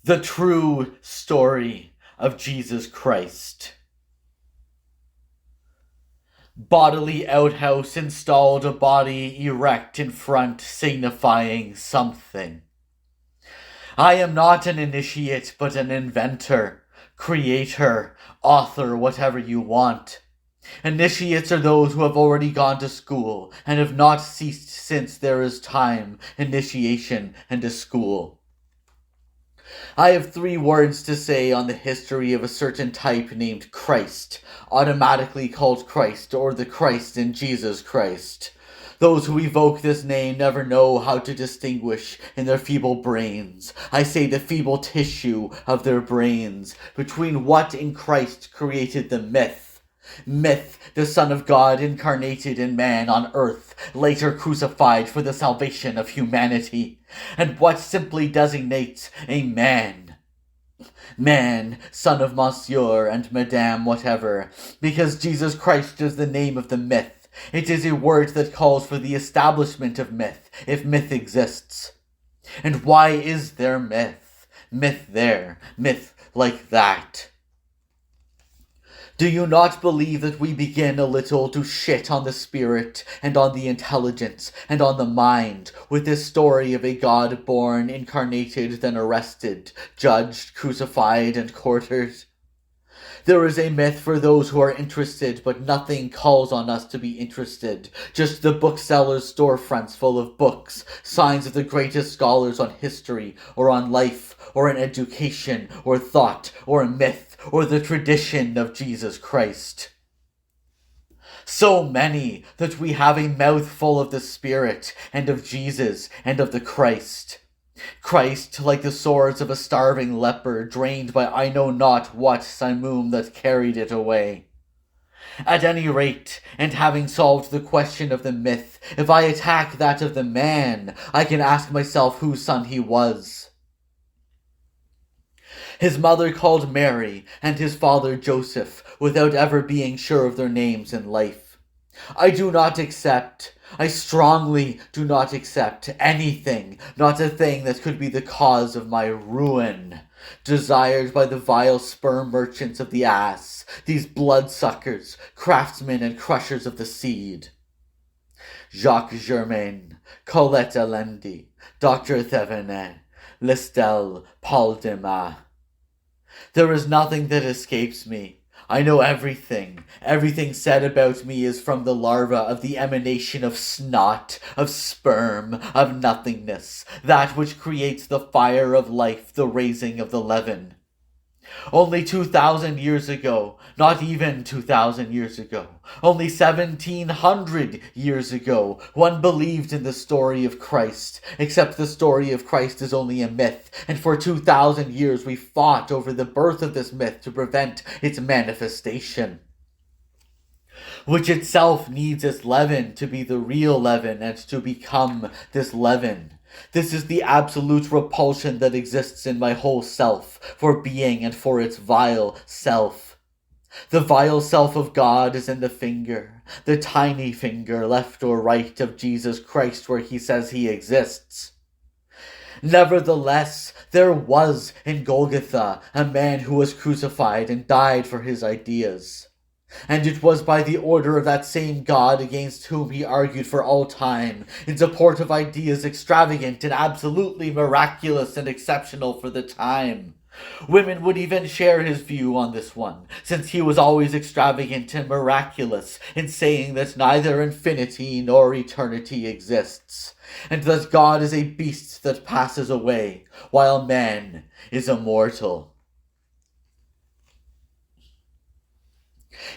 The true story of Jesus Christ. Bodily outhouse installed a body erect in front, signifying something. I am not an initiate, but an inventor, creator, author, whatever you want. Initiates are those who have already gone to school and have not ceased since there is time, initiation, and a school. I have 3 words to say on the history of a certain type named Christ, automatically called Christ, or the Christ in Jesus Christ. Those who evoke this name never know how to distinguish in their feeble brains, I say the feeble tissue of their brains, between what in Christ created the myth, the Son of God incarnated in man on earth, later crucified for the salvation of humanity, and what simply designates a man. Man, son of Monsieur and Madame whatever, because Jesus Christ is the name of the myth. It is a word that calls for the establishment of myth, if myth exists. And why is there myth? Myth there, myth like that. Do you not believe that we begin a little to shit on the spirit and on the intelligence and on the mind with this story of a God born, incarnated, then arrested, judged, crucified, and quartered? There is a myth for those who are interested, but nothing calls on us to be interested. Just the booksellers' storefronts full of books, signs of the greatest scholars on history, or on life, or on education, or thought, or myth, or the tradition of Jesus Christ. So many that we have a mouthful of the Spirit, and of Jesus, and of the Christ. Christ, like the swords of a starving leper, drained by I know not what simoom that carried it away. At any rate, and having solved the question of the myth, if I attack that of the man, I can ask myself whose son he was. His mother called Mary, and his father Joseph, without ever being sure of their names in life. I strongly do not accept anything, not a thing that could be the cause of my ruin, desired by the vile sperm merchants of the ass, these bloodsuckers, craftsmen and crushers of the seed. Jacques Germain, Colette Alendi, Dr. Thévenet, Listel, Paul Demas. There is nothing that escapes me. I know everything. Everything said about me is from the larva of the emanation of snot, of sperm, of nothingness, that which creates the fire of life, the raising of the leaven. Only 2,000 years ago, not even 2,000 years ago, only 1,700 years ago, one believed in the story of Christ, except the story of Christ is only a myth, and for 2,000 years we fought over the birth of this myth to prevent its manifestation, which itself needs its leaven to be the real leaven and to become this leaven. This is the absolute repulsion that exists in my whole self, for being and for its vile self. The vile self of God is in the finger, the tiny finger, left or right, of Jesus Christ where he says he exists. Nevertheless, there was in Golgotha a man who was crucified and died for his ideas. And it was by the order of that same God against whom he argued for all time, in support of ideas extravagant and absolutely miraculous and exceptional for the time. Women would even share his view on this one, since he was always extravagant and miraculous in saying that neither infinity nor eternity exists, and that God is a beast that passes away, while man is immortal.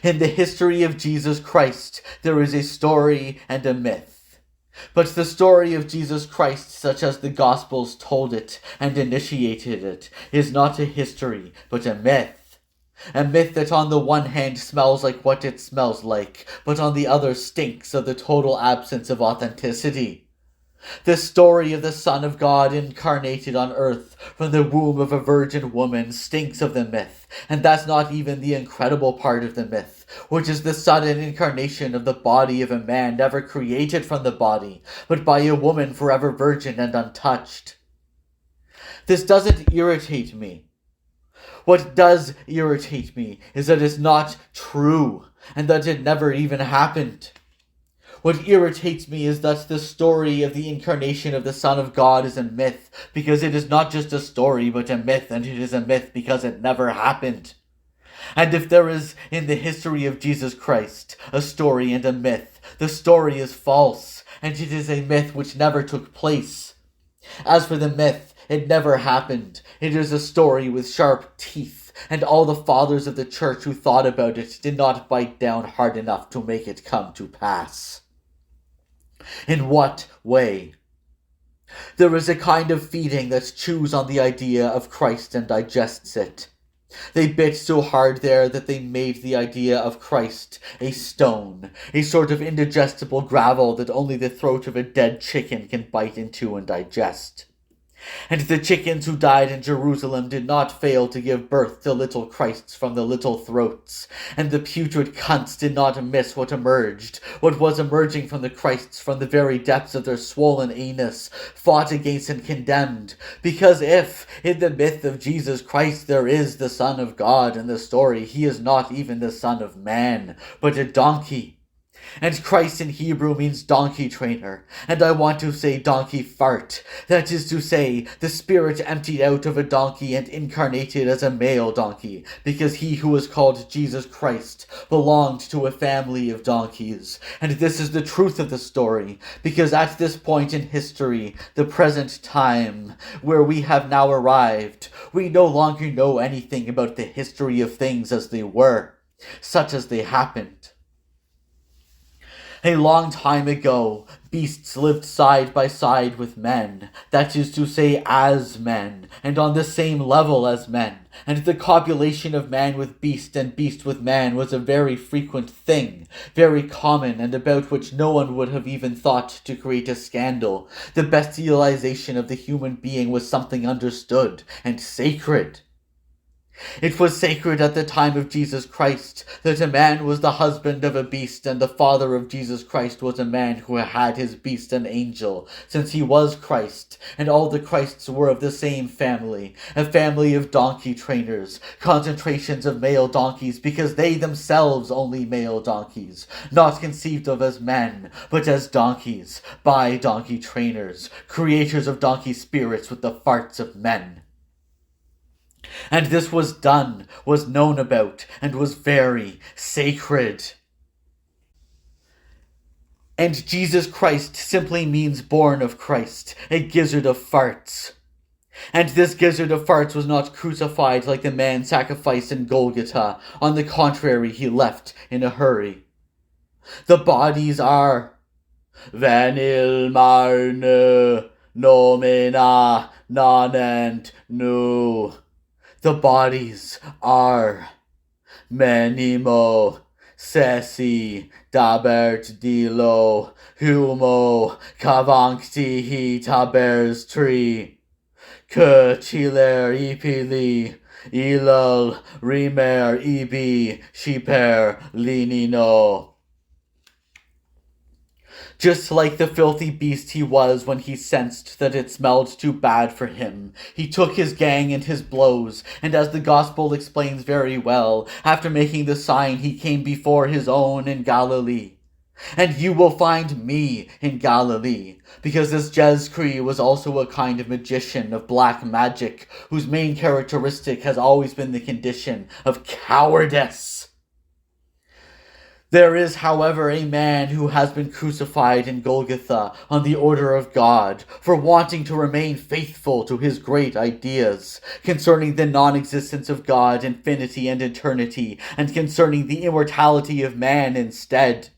In the history of Jesus Christ, there is a story and a myth. But the story of Jesus Christ, such as the Gospels told it and initiated it, is not a history, but a myth. A myth that on the one hand smells like what it smells like, but on the other stinks of the total absence of authenticity. The story of the Son of God incarnated on earth from the womb of a virgin woman stinks of the myth, and that's not even the incredible part of the myth, which is the sudden incarnation of the body of a man never created from the body, but by a woman forever virgin and untouched. This doesn't irritate me. What does irritate me is that it's not true, and that it never even happened. What irritates me is that the story of the incarnation of the Son of God is a myth, because it is not just a story, but a myth, and it is a myth because it never happened. And if there is in the history of Jesus Christ a story and a myth, the story is false, and it is a myth which never took place. As for the myth, it never happened. It is a story with sharp teeth, and all the fathers of the church who thought about it did not bite down hard enough to make it come to pass. In what way? There is a kind of feeding that chews on the idea of Christ and digests it. They bit so hard there that they made the idea of Christ a stone, a sort of indigestible gravel that only the throat of a dead chicken can bite into and digest. And the chickens who died in Jerusalem did not fail to give birth to little Christs from the little throats, and the putrid cunts did not miss what was emerging from the Christs from the very depths of their swollen anus, fought against and condemned, because if, in the myth of Jesus Christ, there is the Son of God in the story, he is not even the Son of Man, but a donkey. And Christ in Hebrew means donkey trainer, and I want to say donkey fart. That is to say, the spirit emptied out of a donkey and incarnated as a male donkey, because he who was called Jesus Christ belonged to a family of donkeys. And this is the truth of the story, because at this point in history, the present time, where we have now arrived, we no longer know anything about the history of things as they were, such as they happened. A long time ago, beasts lived side by side with men, that is to say, as men, and on the same level as men, and the copulation of man with beast and beast with man was a very frequent thing, very common, and about which no one would have even thought to create a scandal. The bestialization of the human being was something understood and sacred. It was sacred at the time of Jesus Christ that a man was the husband of a beast, and the father of Jesus Christ was a man who had his beast an angel, since he was Christ, and all the Christs were of the same family, a family of donkey trainers, concentrations of male donkeys, because they themselves only male donkeys, not conceived of as men, but as donkeys, by donkey trainers, creators of donkey spirits with the farts of men. And this was done, was known about, and was very sacred. And Jesus Christ simply means born of Christ, a gizzard of farts. And this gizzard of farts was not crucified like the man sacrificed in Golgotha. On the contrary, he left in a hurry. The bodies are Vanil marne nomina nanent nu. The bodies are Menimo, Sesi, Dabert Dilo, Humo, Cavancti Tabers Tree, Chiler Ipili, Ilal, Rimer Ibi, Shiper, Linino. Just like the filthy beast he was when he sensed that it smelled too bad for him, he took his gang and his blows, and as the gospel explains very well, after making the sign he came before his own in Galilee. And you will find me in Galilee, because this Jezcree was also a kind of magician of black magic, whose main characteristic has always been the condition of cowardice. There is, however, a man who has been crucified in Golgotha on the order of God for wanting to remain faithful to his great ideas concerning the non-existence of God, infinity and eternity, and concerning the immortality of man instead,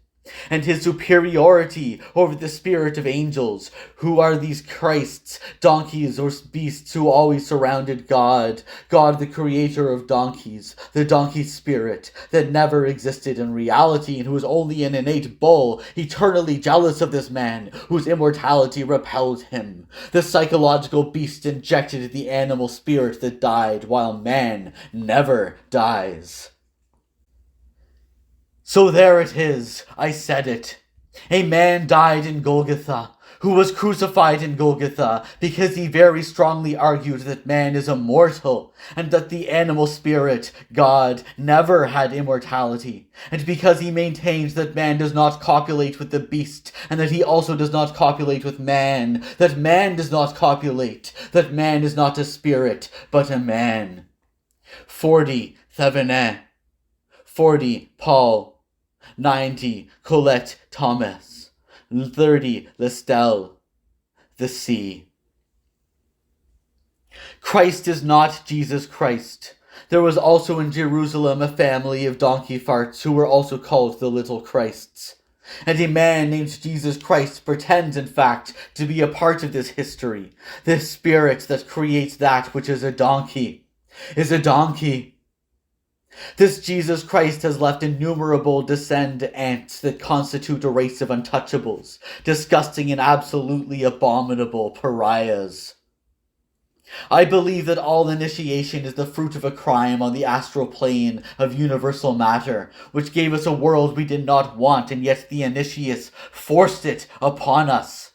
and his superiority over the spirit of angels, who are these Christs, donkeys or beasts who always surrounded God, God the creator of donkeys, the donkey spirit that never existed in reality and who was only an innate bull, eternally jealous of this man, whose immortality repelled him. The psychological beast injected the animal spirit that died, while man never dies. So there it is, I said it. A man died in Golgotha, who was crucified in Golgotha because he very strongly argued that man is immortal and that the animal spirit, God, never had immortality, and because he maintained that man does not copulate with the beast, and that he also does not copulate with man, that man does not copulate, that man is not a spirit, but a man. 40, Thévenin. 40, Paul. 90, Colette Thomas. 30, Lestel, the sea. Christ is not Jesus Christ. There was also in Jerusalem a family of donkey farts who were also called the Little Christs. And a man named Jesus Christ pretends, in fact, to be a part of this history. This spirit that creates that which is a donkey is a donkey. This Jesus Christ has left innumerable descendants that constitute a race of untouchables, disgusting and absolutely abominable pariahs. I believe that all initiation is the fruit of a crime on the astral plane of universal matter, which gave us a world we did not want, and yet the initiates forced it upon us.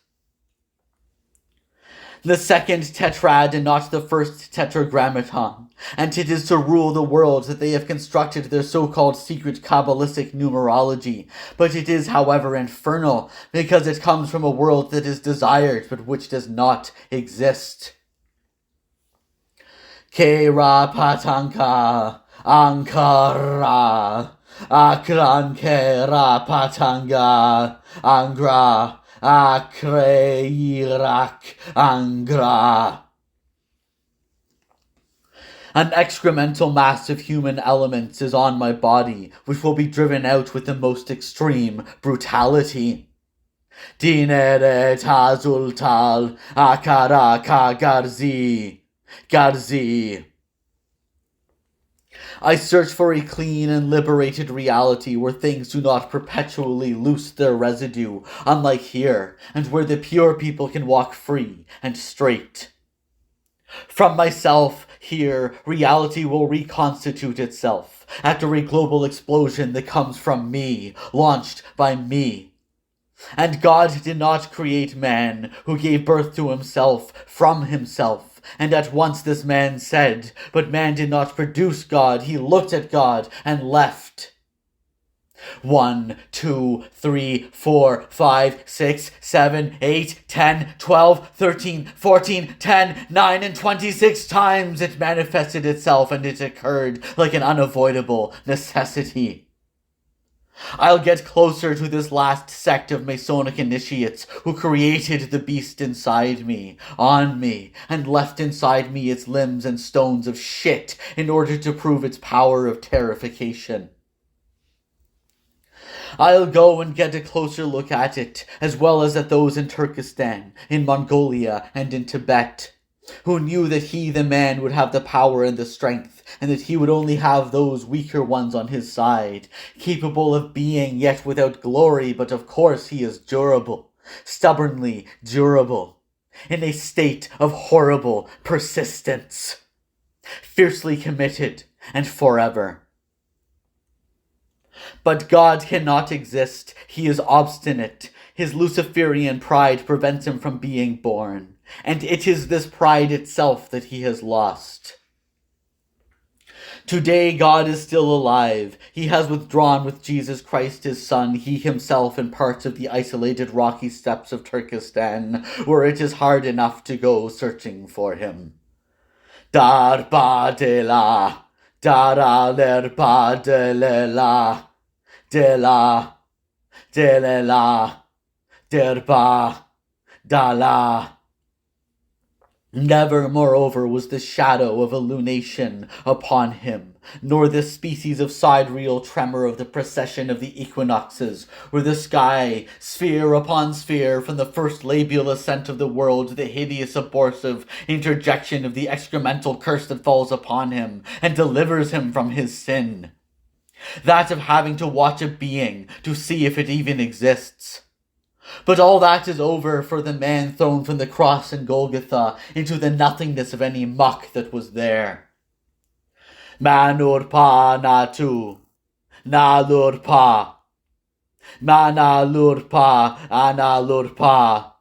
The second tetrad and not the first tetragrammaton, and it is to rule the world that they have constructed their so-called secret Kabbalistic numerology, but it is, however, infernal, because it comes from a world that is desired, but which does not exist. Kera patanka, ankara, akran kera patanga, angra, Akre Irak Angra. An excremental mass of human elements is on my body, which will be driven out with the most extreme brutality. Dinere tazultal akaraka garzi. Garzi. I search for a clean and liberated reality where things do not perpetually loose their residue, unlike here, and where the pure people can walk free and straight. From myself, here, reality will reconstitute itself, after a global explosion that comes from me, launched by me. And God did not create man, who gave birth to himself from himself. And at once this man said, but man did not produce God, he looked at God and left. 1, 2, 3, 4, 5, 6, 7, 8, 10, 12, 13, 14, 10, 9, and 26 times it manifested itself, and it occurred like an unavoidable necessity. I'll get closer to this last sect of Masonic initiates who created the beast inside me, on me, and left inside me its limbs and stones of shit in order to prove its power of terrification. I'll go and get a closer look at it, as well as at those in Turkestan, in Mongolia, and in Tibet, who knew that he, the man, would have the power and the strength, and that he would only have those weaker ones on his side, capable of being yet without glory, but of course he is durable, stubbornly durable, in a state of horrible persistence, fiercely committed, and forever. But God cannot exist. He is obstinate. His Luciferian pride prevents him from being born, and it is this pride itself that he has lost. Today God is still alive. He has withdrawn with Jesus Christ his Son, he himself in parts of the isolated rocky steppes of Turkestan, where it is hard enough to go searching for him. Darba de la, dara lerba de la, de la, de la, derba, dala. Never, moreover, was the shadow of a lunation upon him, nor this species of sidereal tremor of the precession of the equinoxes, where the sky, sphere upon sphere, from the first labial ascent of the world to the hideous abortive interjection of the excremental curse that falls upon him, and delivers him from his sin. That of having to watch a being, to see if it even exists. But all that is over for the man thrown from the cross in Golgotha into the nothingness of any muck that was there. Manur pa na tu, na lur pa, mana lur pa, ana lur pa.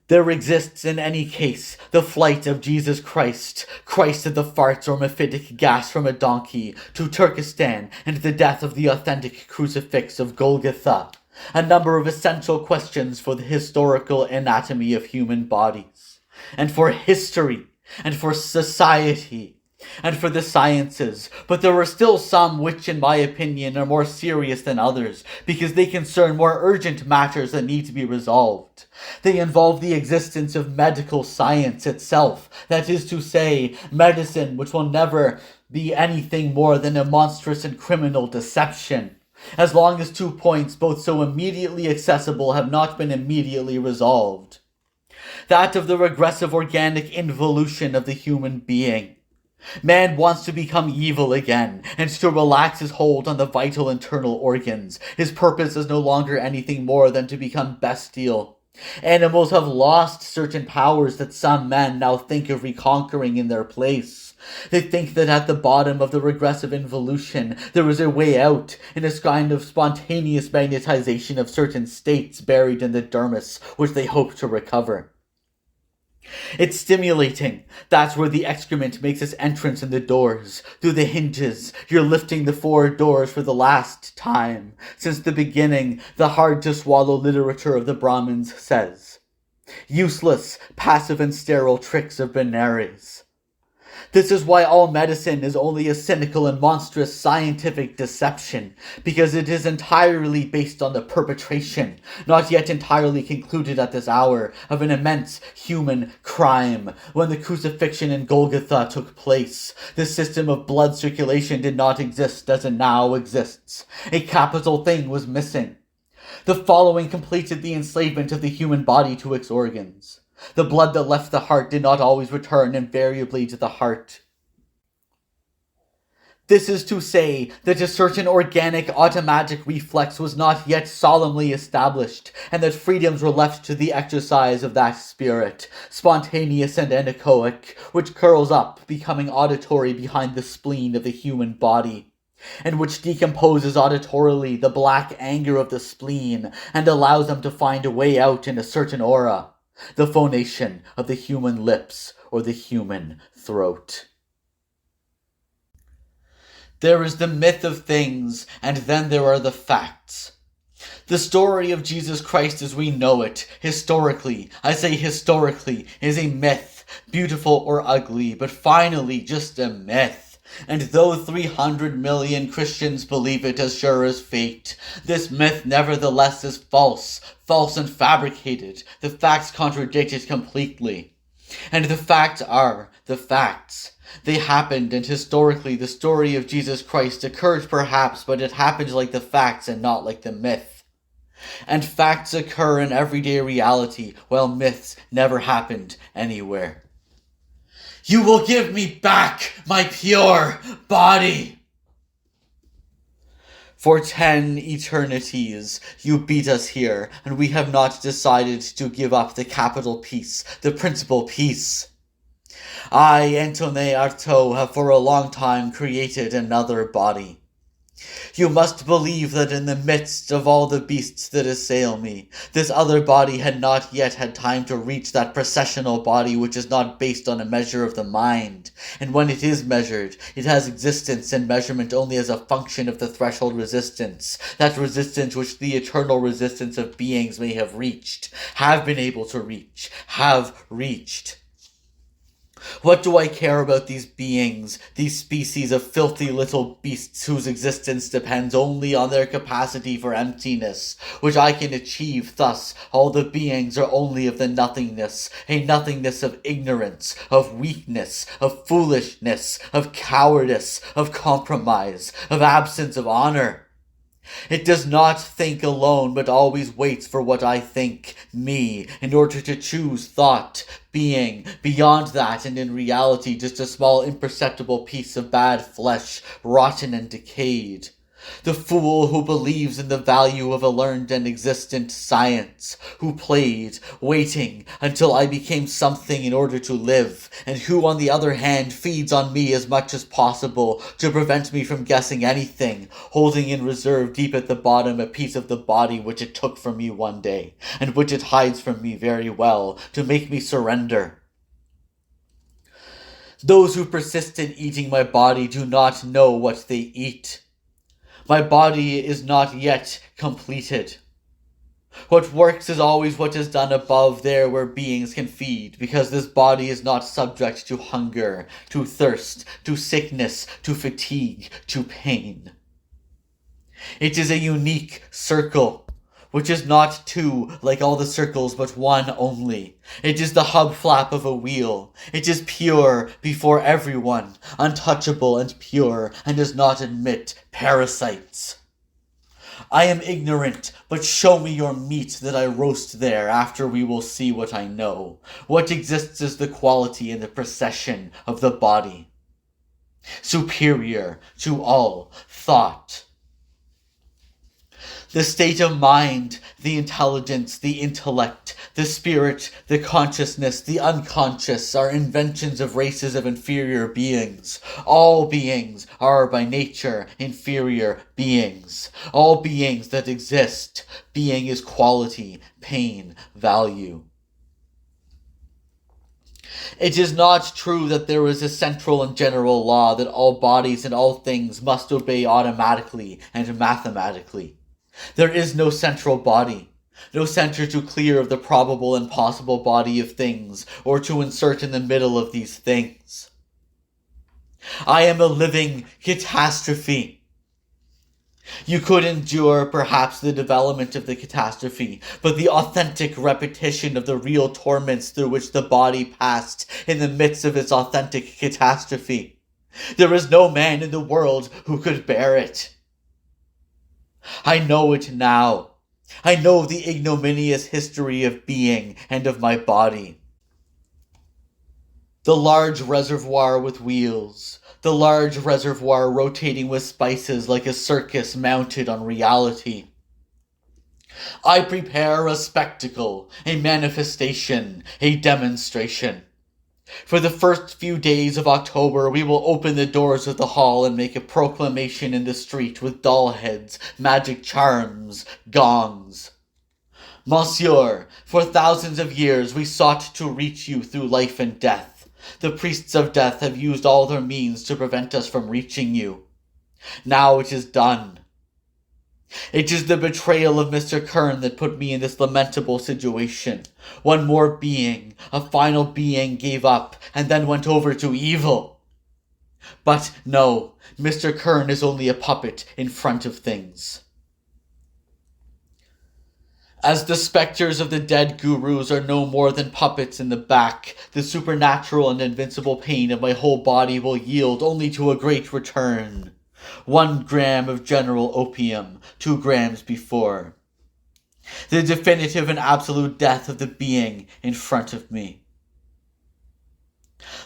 There exists in any case the flight of Jesus Christ, Christ of the farts or mephitic gas from a donkey, to Turkestan, and the death of the authentic crucifix of Golgotha. A number of essential questions for the historical anatomy of human bodies, and for history, and for society, and for the sciences, but there are still some which, in my opinion, are more serious than others, because they concern more urgent matters that need to be resolved. They involve the existence of medical science itself, that is to say, medicine, which will never be anything more than a monstrous and criminal deception, as long as 2 points, both so immediately accessible, have not been immediately resolved. That of the regressive organic involution of the human being. Man wants to become evil again, and to relax his hold on the vital internal organs. His purpose is no longer anything more than to become bestial. Animals have lost certain powers that some men now think of reconquering in their place. They think that at the bottom of the regressive involution there is a way out, in a kind of spontaneous magnetization of certain states buried in the dermis, which they hope to recover. It's stimulating. That's where the excrement makes its entrance in the doors. Through the hinges, you're lifting the 4 doors for the last time. Since the beginning, the hard-to-swallow literature of the Brahmins says, useless, passive and sterile tricks of Benares. This is why all medicine is only a cynical and monstrous scientific deception, because it is entirely based on the perpetration, not yet entirely concluded at this hour, of an immense human crime. When the crucifixion in Golgotha took place, the system of blood circulation did not exist as it now exists. A capital thing was missing. The following completed the enslavement of the human body to its organs. The blood that left the heart did not always return invariably to the heart. This is to say that a certain organic automatic reflex was not yet solemnly established, and that freedoms were left to the exercise of that spirit, spontaneous and anechoic, which curls up, becoming auditory behind the spleen of the human body, and which decomposes auditorily the black anger of the spleen, and allows them to find a way out in a certain aura. The phonation of the human lips or the human throat. There is the myth of things, and then there are the facts. The story of Jesus Christ as we know it, historically, I say historically, is a myth, beautiful or ugly, but finally just a myth. And though 300 million Christians believe it as sure as fate, this myth nevertheless is false and fabricated. The facts contradict it completely. And the facts are the facts. They happened, and historically the story of Jesus Christ occurred perhaps, but it happened like the facts and not like the myth. And facts occur in everyday reality, while myths never happened anywhere. You will give me back my pure body. For 10 eternities you beat us here, and we have not decided to give up the capital peace, the principal peace. I, Antonin Artaud, have for a long time created another body. You must believe that in the midst of all the beasts that assail me, this other body had not yet had time to reach that processional body which is not based on a measure of the mind, and when it is measured, it has existence and measurement only as a function of the threshold resistance, that resistance which the eternal resistance of beings may have reached, have been able to reach, have reached. What do I care about these beings, these species of filthy little beasts whose existence depends only on their capacity for emptiness, which I can achieve thus? All the beings are only of the nothingness, a nothingness of ignorance, of weakness, of foolishness, of cowardice, of compromise, of absence of honor. It does not think alone, but always waits for what I think, me, in order to choose thought, being, beyond that, and in reality just a small imperceptible piece of bad flesh, rotten and decayed. The fool who believes in the value of a learned and existent science, who played, waiting until I became something in order to live, and who, on the other hand, feeds on me as much as possible to prevent me from guessing anything, holding in reserve deep at the bottom a piece of the body which it took from me one day, and which it hides from me very well, to make me surrender. Those who persist in eating my body do not know what they eat. My body is not yet completed. What works is always what is done above there where beings can feed, because this body is not subject to hunger, to thirst, to sickness, to fatigue, to pain. It is a unique circle, which is not two like all the circles but one only. It is the hub flap of a wheel. It is pure before everyone, untouchable and pure, and does not admit parasites. I am ignorant, but show me your meat that I roast there, after we will see what I know. What exists is the quality and the procession of the body, superior to all thought. The state of mind, the intelligence, the intellect, the spirit, the consciousness, the unconscious are inventions of races of inferior beings. All beings are by nature inferior beings. All beings that exist, being is quality, pain, value. It is not true that there is a central and general law that all bodies and all things must obey automatically and mathematically. There is no central body, no center to clear of the probable and possible body of things, or to insert in the middle of these things. I am a living catastrophe. You could endure, perhaps, the development of the catastrophe, but the authentic repetition of the real torments through which the body passed in the midst of its authentic catastrophe. There is no man in the world who could bear it. I know it now. I know the ignominious history of being and of my body. The large reservoir with wheels, the large reservoir rotating with spices like a circus mounted on reality. I prepare a spectacle, a manifestation, a demonstration. For the first few days of October, we will open the doors of the hall and make a proclamation in the street with doll heads, magic charms, gongs. Monsieur, for thousands of years we sought to reach you through life and death. The priests of death have used all their means to prevent us from reaching you. Now it is done. It is the betrayal of Mr. Cwinn that put me in this lamentable situation. One more being, a final being, gave up and then went over to evil. But no, Mr. Cwinn is only a puppet in front of things. As the specters of the dead gurus are no more than puppets in the back, the supernatural and invincible pain of my whole body will yield only to a great return. 1 gram of general opium, 2 grams before. The definitive and absolute death of the being in front of me.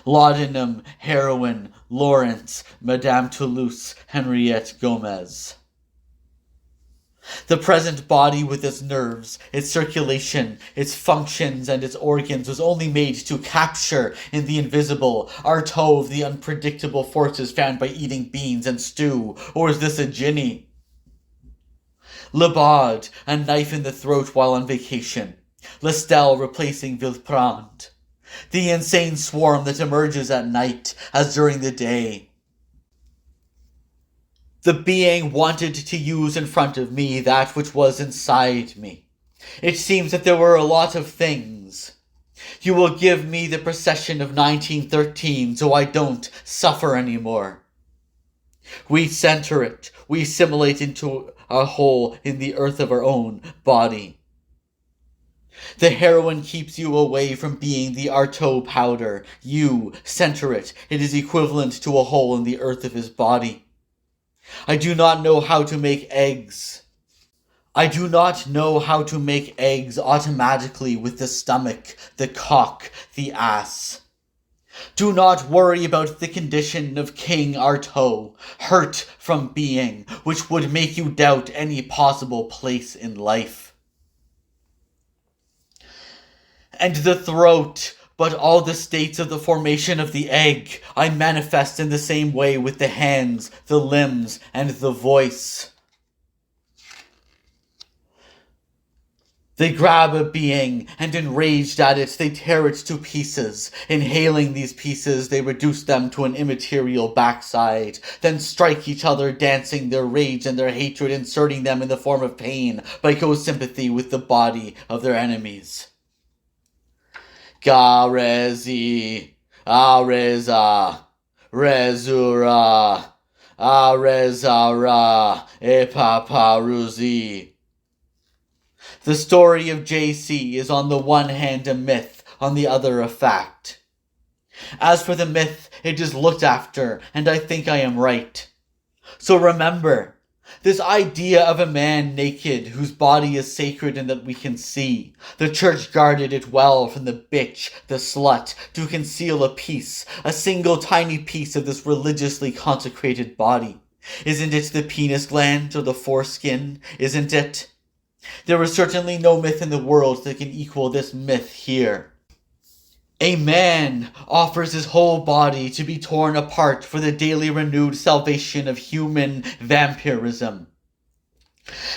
Laudanum, heroin, Lawrence, Madame Toulouse, Henriette Gomez. The present body with its nerves, its circulation, its functions and its organs was only made to capture in the invisible Artaud of the unpredictable forces found by eating beans and stew. Or is this a ginny? Lebaude, a knife in the throat while on vacation. Lestel replacing Villeprand. The insane swarm that emerges at night as during the day. The being wanted to use in front of me that which was inside me. It seems that there were a lot of things. You will give me the procession of 1913 so I don't suffer anymore. We center it. We assimilate into a hole in the earth of our own body. The heroin keeps you away from being the Artaud powder. You center it. It is equivalent to a hole in the earth of his body. I do not know how to make eggs. I do not know how to make eggs automatically with the stomach, the cock, the ass. Do not worry about the condition of King Artaud, hurt from being, which would make you doubt any possible place in life. And the throat, but all the states of the formation of the egg, I manifest in the same way with the hands, the limbs, and the voice. They grab a being, and enraged at it, they tear it to pieces. Inhaling these pieces, they reduce them to an immaterial backside, then strike each other, dancing their rage and their hatred, inserting them in the form of pain by co-sympathy with the body of their enemies. Garezi, Areza, Rezura, Arezara, Epaparuzi. The story of JC is on the one hand a myth, on the other a fact. As for the myth, it is looked after, and I think I am right. So remember, this idea of a man naked, whose body is sacred and that we can see. The church guarded it well from the bitch, the slut, to conceal a piece, a single tiny piece of this religiously consecrated body. Isn't it the penis gland or the foreskin? Isn't it? There is certainly no myth in the world that can equal this myth here. A man offers his whole body to be torn apart for the daily renewed salvation of human vampirism.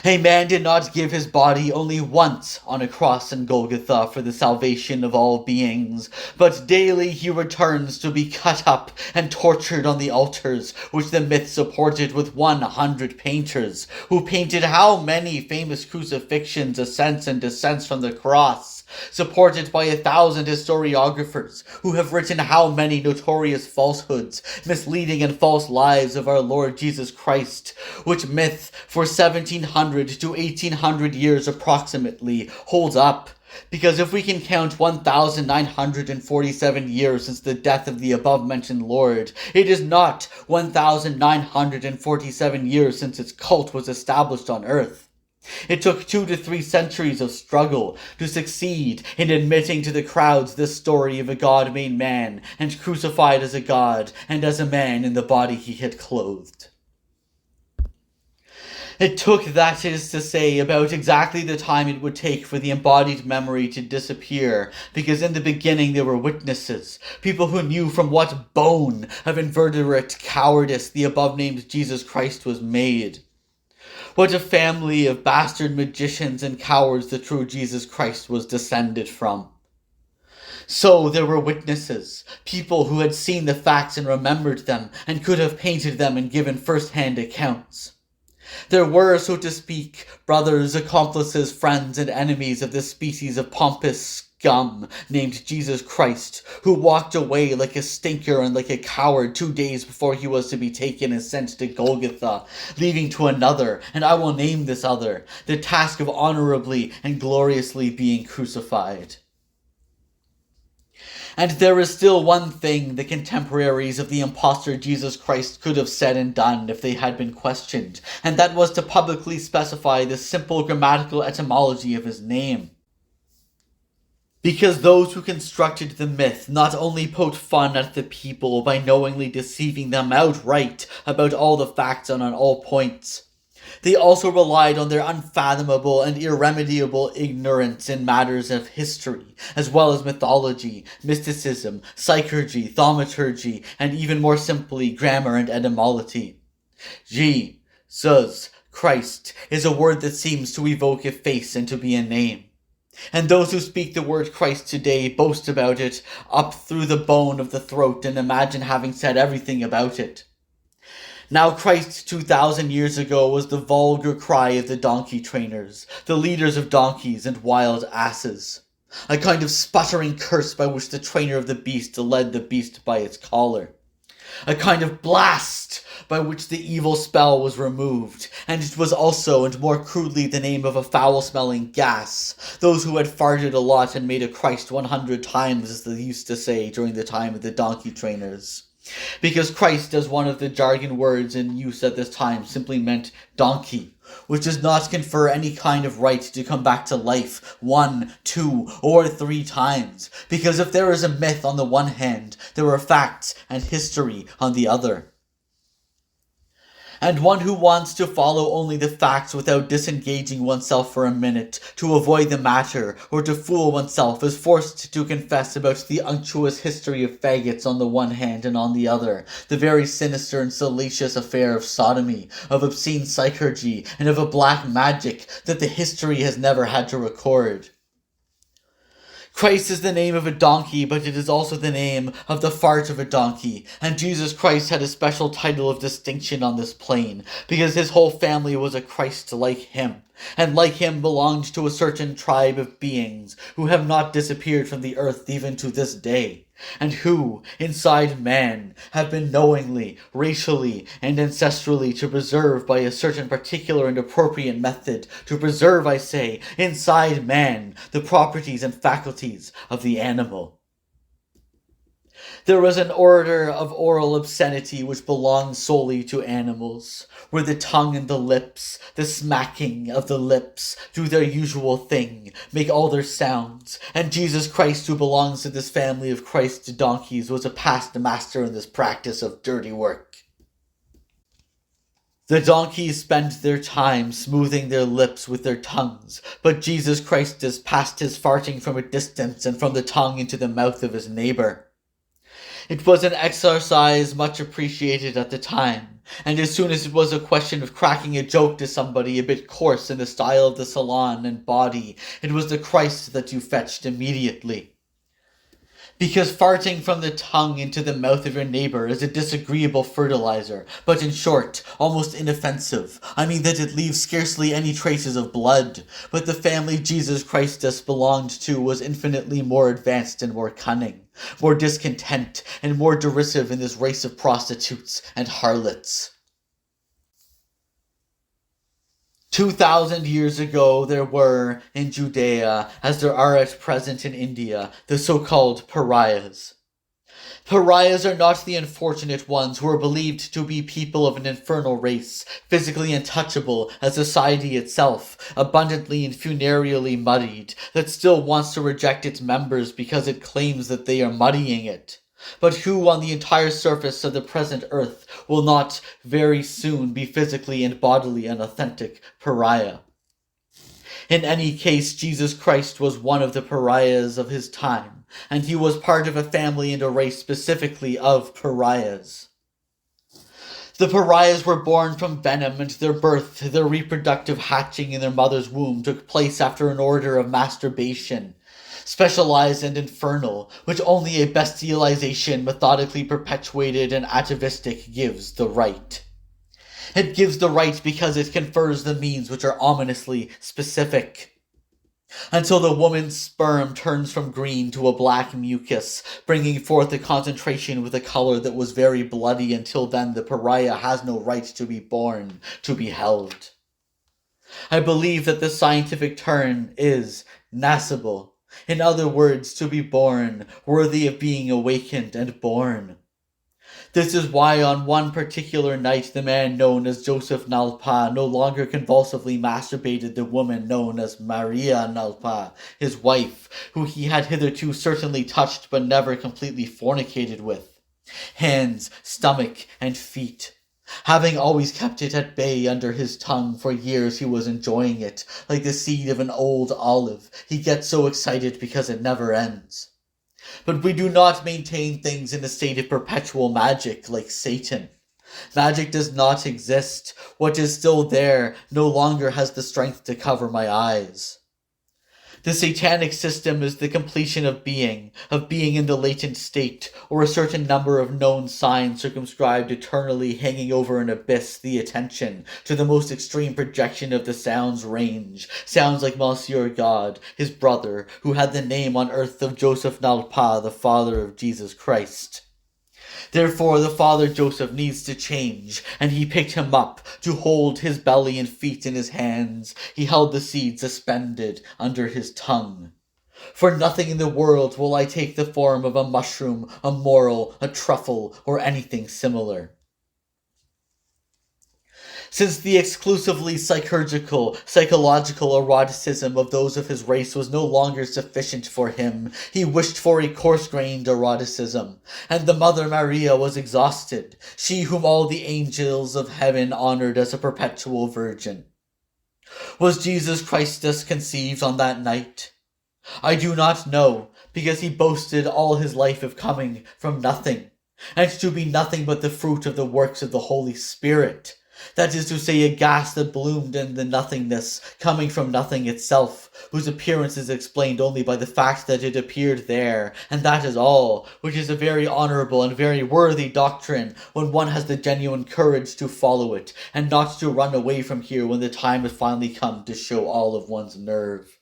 A man did not give his body only once on a cross in Golgotha for the salvation of all beings, but daily he returns to be cut up and tortured on the altars, which the myth supported with 100 painters, who painted how many famous crucifixions, ascents and descents from the cross, supported by 1,000 historiographers, who have written how many notorious falsehoods, misleading and false lies of our Lord Jesus Christ, which myth for 1700 to 1800 years approximately holds up. Because if we can count 1,947 years since the death of the above-mentioned Lord, it is not 1,947 years since its cult was established on earth. It took 2 to 3 centuries of struggle to succeed in admitting to the crowds this story of a God made man, and crucified as a god, and as a man in the body he had clothed. It took, that is to say, about exactly the time it would take for the embodied memory to disappear, because in the beginning there were witnesses, people who knew from what bone of invertebrate cowardice the above-named Jesus Christ was made. What a family of bastard magicians and cowards the true Jesus Christ was descended from. So there were witnesses, people who had seen the facts and remembered them, and could have painted them and given first-hand accounts. There were, so to speak, brothers, accomplices, friends, and enemies of this species of pompous scum named Jesus Christ, who walked away like a stinker and like a coward 2 days before he was to be taken and sent to Golgotha, leaving to another, and I will name this other, the task of honorably and gloriously being crucified. And there is still one thing the contemporaries of the impostor Jesus Christ could have said and done if they had been questioned, and that was to publicly specify the simple grammatical etymology of his name. Because those who constructed the myth not only poked fun at the people by knowingly deceiving them outright about all the facts and on all points, they also relied on their unfathomable and irremediable ignorance in matters of history, as well as mythology, mysticism, psychurgy, thaumaturgy, and even more simply, grammar and etymology. Jesus Christ is a word that seems to evoke a face and to be a name. And those who speak the word Christ today boast about it up through the bone of the throat and imagine having said everything about it. Now Christ 2,000 years ago was the vulgar cry of the donkey trainers, the leaders of donkeys and wild asses. A kind of sputtering curse by which the trainer of the beast led the beast by its collar. A kind of blast by which the evil spell was removed, and it was also, and more crudely, the name of a foul-smelling gas. Those who had farted a lot and made a Christ 100 times, as they used to say during the time of the donkey trainers. Because Christ, as one of the jargon words in use at this time, simply meant donkey, which does not confer any kind of right to come back to life 1, 2, or 3 times. Because if there is a myth on the one hand, there are facts and history on the other. And one who wants to follow only the facts without disengaging oneself for a minute to avoid the matter or to fool oneself is forced to confess about the unctuous history of faggots on the one hand and on the other, the very sinister and salacious affair of sodomy, of obscene psychergy, and of a black magic that the history has never had to record. Christ is the name of a donkey, but it is also the name of the fart of a donkey, and Jesus Christ had a special title of distinction on this plane, because his whole family was a Christ like him, and like him belonged to a certain tribe of beings who have not disappeared from the earth even to this day, and who, inside man, have been knowingly, racially, and ancestrally to preserve by a certain particular and appropriate method, to preserve, I say, inside man, the properties and faculties of the animal. There was an order of oral obscenity which belongs solely to animals, where the tongue and the lips, the smacking of the lips, do their usual thing, make all their sounds, and Jesus Christ, who belongs to this family of Christ's donkeys, was a past master in this practice of dirty work. The donkeys spent their time smoothing their lips with their tongues, but Jesus Christ has passed his farting from a distance and from the tongue into the mouth of his neighbor. It was an exercise much appreciated at the time, and as soon as it was a question of cracking a joke to somebody a bit coarse in the style of the salon and body, it was the Christ that you fetched immediately. Because farting from the tongue into the mouth of your neighbor is a disagreeable fertilizer, but in short, almost inoffensive. I mean that it leaves scarcely any traces of blood. But the family Jesus Christus belonged to was infinitely more advanced and more cunning, more discontent, and more derisive in this race of prostitutes and harlots. 2,000 years ago there were, in Judea, as there are at present in India, the so-called pariahs. Pariahs are not the unfortunate ones who are believed to be people of an infernal race, physically untouchable as society itself, abundantly and funereally muddied, that still wants to reject its members because it claims that they are muddying it, but who on the entire surface of the present earth will not very soon be physically and bodily an authentic pariah. In any case, Jesus Christ was one of the pariahs of his time, and he was part of a family and a race specifically of pariahs. The pariahs were born from venom, and their birth, their reproductive hatching in their mother's womb took place after an order of masturbation, specialized and infernal, which only a bestialization methodically perpetuated and atavistic gives the right. It gives the right because it confers the means which are ominously specific. Until the woman's sperm turns from green to a black mucus, bringing forth a concentration with a color that was very bloody, until then the pariah has no right to be born, to be held. I believe that the scientific term is nascible. In other words, to be born, worthy of being awakened and born. This is why on one particular night the man known as Joseph Nalpa no longer convulsively masturbated the woman known as Maria Nalpa, his wife, who he had hitherto certainly touched but never completely fornicated with. Hands, stomach, and feet. Having always kept it at bay under his tongue for years, he was enjoying it, like the seed of an old olive. He gets so excited because it never ends. But we do not maintain things in a state of perpetual magic like Satan. Magic does not exist. What is still there no longer has the strength to cover my eyes. The satanic system is the completion of being in the latent state, or a certain number of known signs circumscribed eternally hanging over an abyss, the attention to the most extreme projection of the sound's range. Sounds like Monsieur God, his brother, who had the name on earth of Joseph Nalpa, the father of Jesus Christ. Therefore the father Joseph needs to change, and he picked him up to hold his belly and feet in his hands. He held the seed suspended under his tongue. For nothing in the world will I take the form of a mushroom, a moral, a truffle, or anything similar. Since the exclusively psychological eroticism of those of his race was no longer sufficient for him, he wished for a coarse-grained eroticism, and the Mother Maria was exhausted, she whom all the angels of heaven honored as a perpetual virgin. Was Jesus Christus conceived on that night? I do not know, because he boasted all his life of coming from nothing, and to be nothing but the fruit of the works of the Holy Spirit. That is to say, a gas that bloomed in the nothingness, coming from nothing itself, whose appearance is explained only by the fact that it appeared there, and that is all, which is a very honourable and very worthy doctrine when one has the genuine courage to follow it, and not to run away from here when the time has finally come to show all of one's nerve.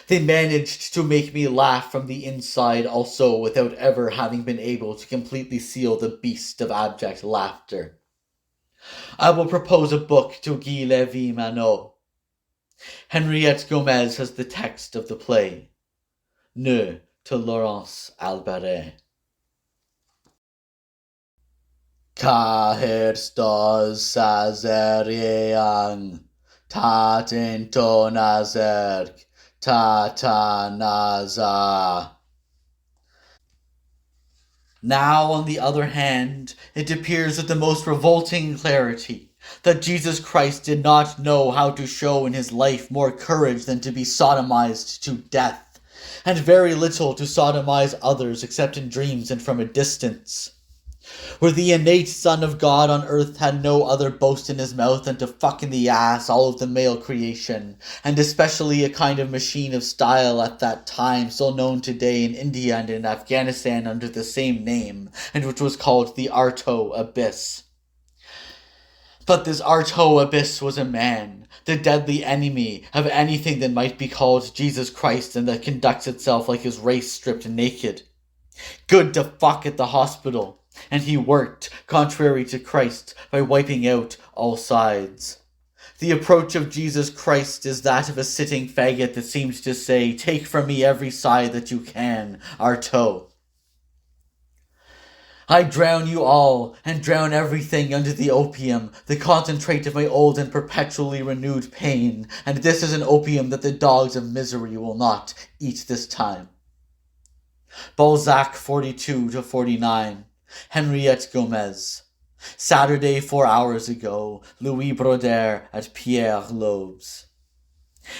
They managed to make me laugh from the inside also, without ever having been able to completely seal the beast of abject laughter. I will propose a book to Guy Lévy-Manot. Henriette Gomez has the text of the play. Ne to Laurence Alberet. Caherstos Sazeriang, Tatintonazerk, Tatanaza. Now, on the other hand, it appears with the most revolting clarity that Jesus Christ did not know how to show in his life more courage than to be sodomized to death, and very little to sodomize others except in dreams and from a distance. Where the innate Son of God on earth had no other boast in his mouth than to fuck in the ass all of the male creation, and especially a kind of machine of style at that time still known today in India and in Afghanistan under the same name, and which was called the Artaud Abyss. But this Artaud Abyss was a man, the deadly enemy of anything that might be called Jesus Christ and that conducts itself like his race stripped naked. Good to fuck at the hospital. And he worked, contrary to Christ, by wiping out all sides. The approach of Jesus Christ is that of a sitting faggot that seems to say, "Take from me every side that you can, Artaud. I drown you all, and drown everything under the opium, the concentrate of my old and perpetually renewed pain, and this is an opium that the dogs of misery will not eat this time." Balzac 42-49. Henriette Gomez. Saturday 4 hours ago, Louis Broder at Pierre Loeb's.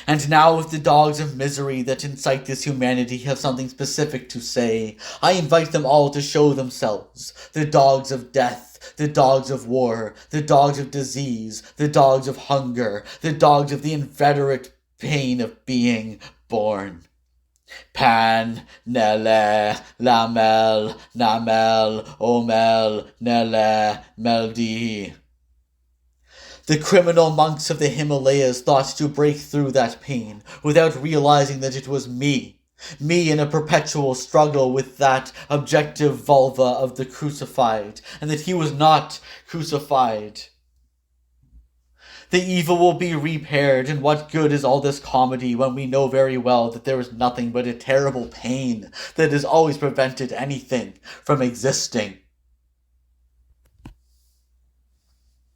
And now, if the dogs of misery that incite this humanity have something specific to say, I invite them all to show themselves, the dogs of death, the dogs of war, the dogs of disease, the dogs of hunger, the dogs of the inveterate pain of being born. Pan, nele, lamel, namel, omel, nele, meldi. The criminal monks of the Himalayas thought to break through that pain without realizing that it was me in a perpetual struggle with that objective vulva of the crucified, and that he was not crucified. The evil will be repaired, and what good is all this comedy when we know very well that there is nothing but a terrible pain that has always prevented anything from existing?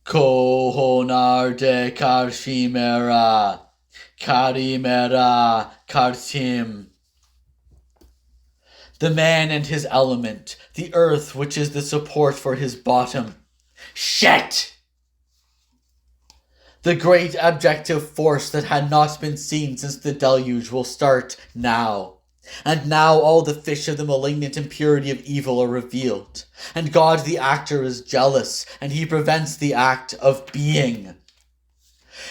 Kohonar de Karshimera, Karimera Karsim. The man and his element, the earth which is the support for his bottom. Shit! The great objective force that had not been seen since the deluge will start now. And now all the fish of the malignant impurity of evil are revealed. And God the actor is jealous, and he prevents the act of being.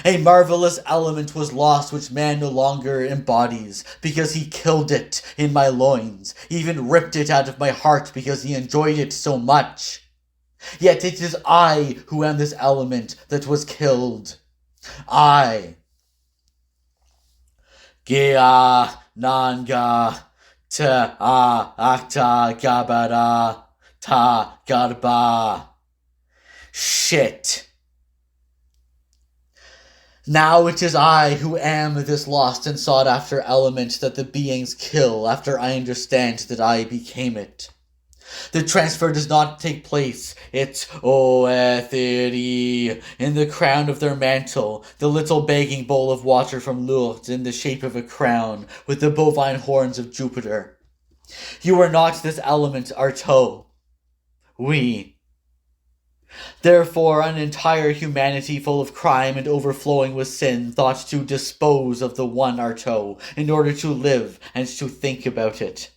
A marvelous element was lost which man no longer embodies, because he killed it in my loins, even ripped it out of my heart because he enjoyed it so much. Yet it is I who am this element that was killed. I. Gia nanga ta akta gabara ta garba. Shit. Now it is I who am this lost and sought after element that the beings kill after I understand that I became it. The transfer does not take place. It's Oethiri in the crown of their mantle, the little begging bowl of water from Lourdes in the shape of a crown, with the bovine horns of Jupiter. You are not this element, Artaud. We. Therefore, an entire humanity full of crime and overflowing with sin thought to dispose of the one Artaud in order to live and to think about it.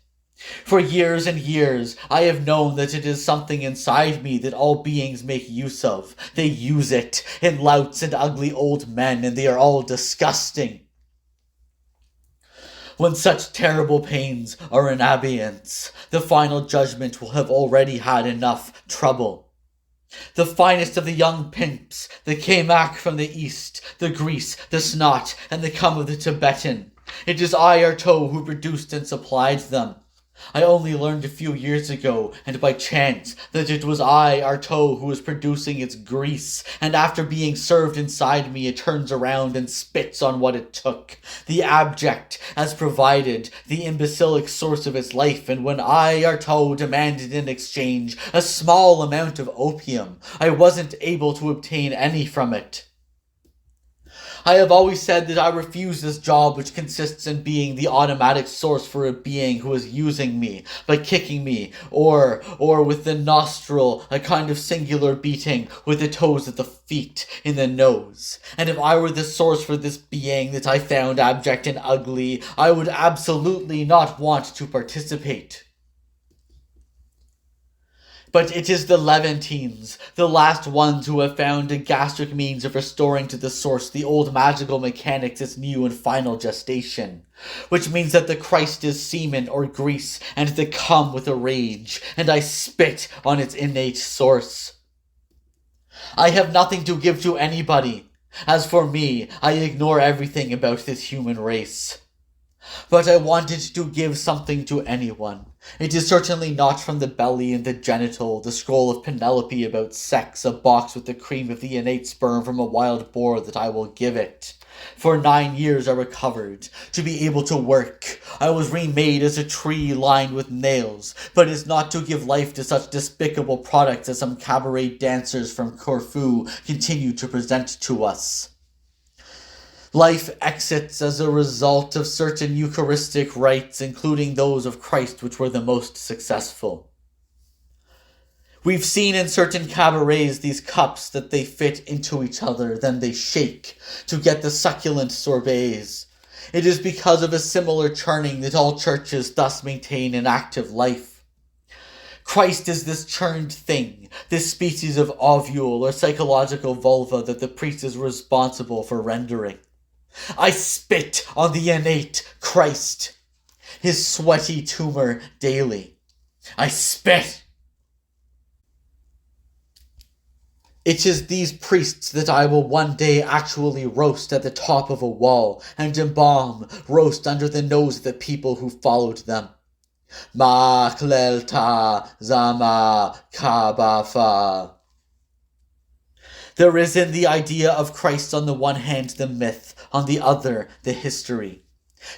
For years and years, I have known that it is something inside me that all beings make use of. They use it in louts and ugly old men, and they are all disgusting. When such terrible pains are in abeyance, the final judgment will have already had enough trouble. The finest of the young pimps, the Kamak from the east, the grease, the snot, and the cum of the Tibetan. It is I, Artaud, who produced and supplied them. I only learned a few years ago, and by chance, that it was I, Artaud, who was producing its grease, and after being served inside me, it turns around and spits on what it took, the abject, as provided, the imbecilic source of its life, and when I, Artaud, demanded in exchange a small amount of opium, I wasn't able to obtain any from it. I have always said that I refuse this job, which consists in being the automatic source for a being who is using me by kicking me, or with the nostril, a kind of singular beating with the toes of the feet in the nose. And if I were the source for this being that I found abject and ugly, I would absolutely not want to participate. But it is the Levantines, the last ones who have found a gastric means of restoring to the source the old magical mechanics its new and final gestation. Which means that the Christ is semen or grease, and the cum with a rage, and I spit on its innate source. I have nothing to give to anybody. As for me, I ignore everything about this human race. But I wanted to give something to anyone. It is certainly not from the belly and the genital, the scroll of Penelope about sex, a box with the cream of the innate sperm from a wild boar that I will give it. For 9 years I recovered, to be able to work. I was remade as a tree lined with nails, but it is not to give life to such despicable products as some cabaret dancers from Corfu continue to present to us. Life exits as a result of certain Eucharistic rites, including those of Christ, which were the most successful. We've seen in certain cabarets these cups that they fit into each other, then they shake to get the succulent sorbets. It is because of a similar churning that all churches thus maintain an active life. Christ is this churned thing, this species of ovule or psychological vulva that the priest is responsible for rendering. I spit on the innate Christ, his sweaty tumor daily. I spit. It is these priests that I will one day actually roast at the top of a wall and embalm, roast under the nose of the people who followed them. Ma klelta zama kabafa. There is in the idea of Christ on the one hand the myth, on the other the history.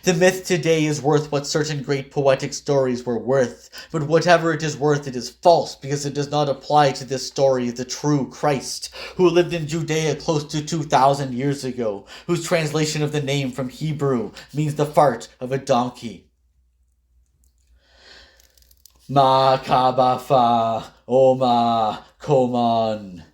The myth today is worth what certain great poetic stories were worth, but whatever it is worth, it is false because it does not apply to this story of the true Christ, who lived in Judea close to 2,000 years ago, whose translation of the name from Hebrew means the fart of a donkey. Ma kabafa, oma koman.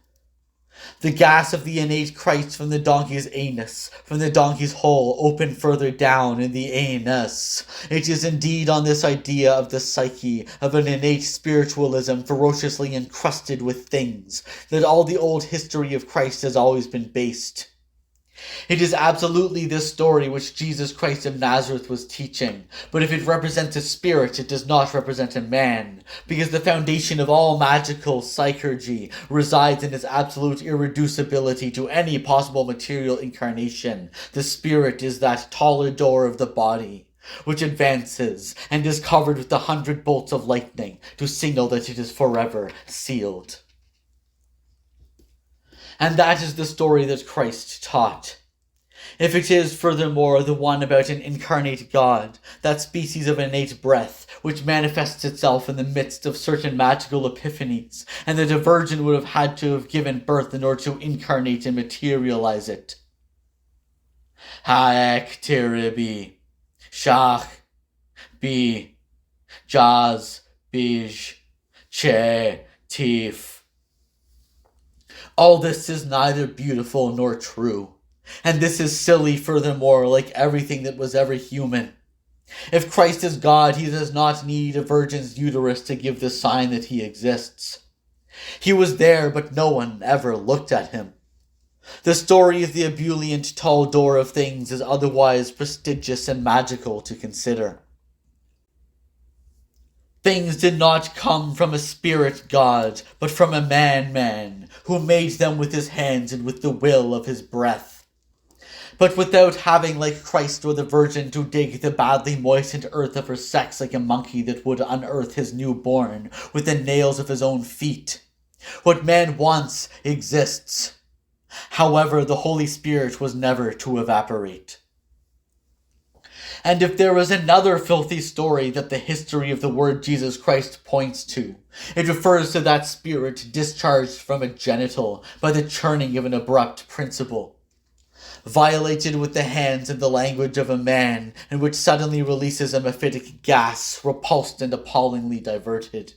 The gas of the innate Christ from the donkey's anus, from the donkey's hole, open further down in the anus. It is indeed on this idea of the psyche, of an innate spiritualism ferociously encrusted with things, that all the old history of Christ has always been based. It is absolutely this story which Jesus Christ of Nazareth was teaching, but if it represents a spirit, it does not represent a man, because the foundation of all magical psychergy resides in its absolute irreducibility to any possible material incarnation. The spirit is that taller door of the body, which advances and is covered with 100 bolts of lightning to signal that it is forever sealed. And that is the story that Christ taught. If it is, furthermore, the one about an incarnate God, that species of innate breath which manifests itself in the midst of certain magical epiphanies, and that a virgin would have had to have given birth in order to incarnate and materialize it. Haek tiribi, shach, bi, jaz, bij, che, tif. All this is neither beautiful nor true. And this is silly, furthermore, like everything that was ever human. If Christ is God, he does not need a virgin's uterus to give the sign that he exists. He was there, but no one ever looked at him. The story of the ebullient tall door of things is otherwise prestigious and magical to consider. Things did not come from a spirit god, but from a man, who made them with his hands and with the will of his breath. But without having, like Christ or the Virgin, to dig the badly moistened earth of her sex like a monkey that would unearth his newborn with the nails of his own feet. What man wants exists. However, the Holy Spirit was never to evaporate. And if there is another filthy story that the history of the word Jesus Christ points to, it refers to that spirit discharged from a genital by the churning of an abrupt principle, violated with the hands and the language of a man, and which suddenly releases a mephitic gas, repulsed and appallingly diverted.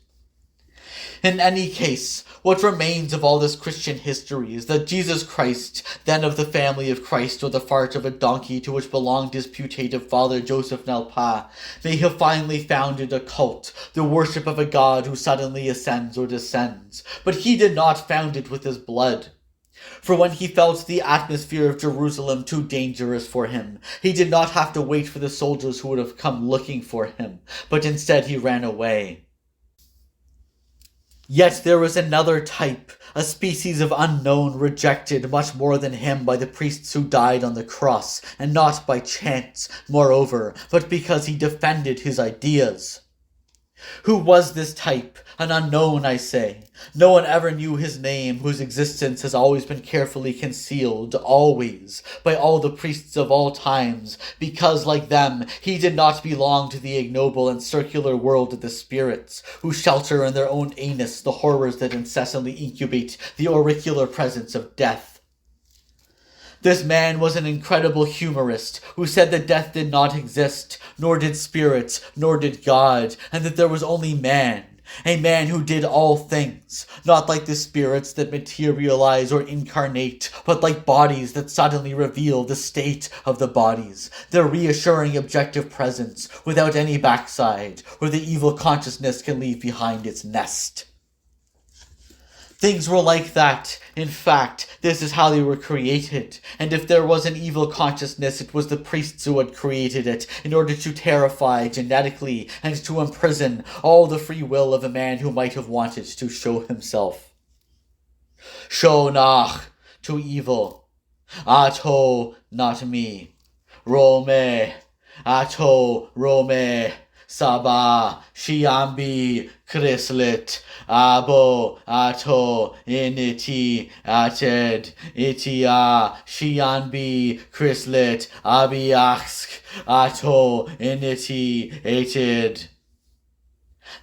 In any case, what remains of all this Christian history is that Jesus Christ, then of the family of Christ, or the fart of a donkey to which belonged his putative father Joseph Nalpa, may have finally founded a cult, the worship of a god who suddenly ascends or descends, but he did not found it with his blood. For when he felt the atmosphere of Jerusalem too dangerous for him, he did not have to wait for the soldiers who would have come looking for him, but instead he ran away. Yet there was another type, a species of unknown, rejected much more than him by the priests who died on the cross, and not by chance, moreover, but because he defended his ideas. Who was this type? An unknown, I say. No one ever knew his name, whose existence has always been carefully concealed, always, by all the priests of all times, because, like them, he did not belong to the ignoble and circular world of the spirits, who shelter in their own anus the horrors that incessantly incubate the auricular presence of death. This man was an incredible humorist who said that death did not exist, nor did spirits, nor did God, and that there was only man, a man who did all things, not like the spirits that materialize or incarnate, but like bodies that suddenly reveal the state of the bodies, their reassuring objective presence, without any backside, where the evil consciousness can leave behind its nest. Things were like that. In fact, this is how they were created. And if there was an evil consciousness, it was the priests who had created it, in order to terrify genetically and to imprison all the free will of a man who might have wanted to show himself. Show nach, to evil. Artaud, not me. Rome, Artaud, Rome. Saba, Shiambi, Chryslit, Abo, Ato, Initi, Ated, Itia, Shianbi, Chryslit, Abiaxk, Ato, Initi, Ated.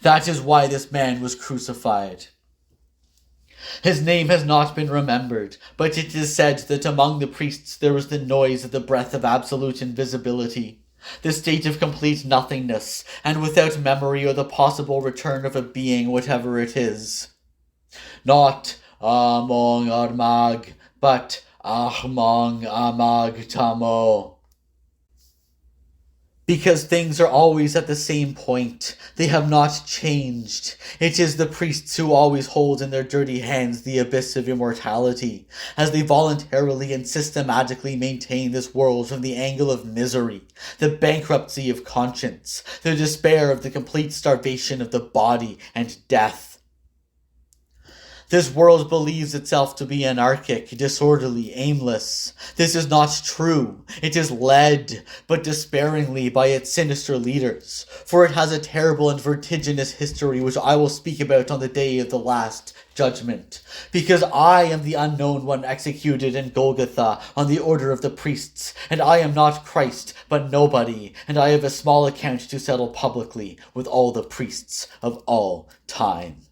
That is why this man was crucified. His name has not been remembered, but it is said that among the priests there was the noise of the breath of absolute invisibility, the state of complete nothingness, and without memory or the possible return of a being, whatever it is. Not among Armag, but Ahmong Amag Tamo. Because things are always at the same point. They have not changed. It is the priests who always hold in their dirty hands the abyss of immortality, as they voluntarily and systematically maintain this world from the angle of misery, the bankruptcy of conscience, the despair of the complete starvation of the body and death. This world believes itself to be anarchic, disorderly, aimless. This is not true. It is led, but despairingly, by its sinister leaders, for it has a terrible and vertiginous history which I will speak about on the day of the last judgment, because I am the unknown one executed in Golgotha on the order of the priests, and I am not Christ, but nobody, and I have a small account to settle publicly with all the priests of all time.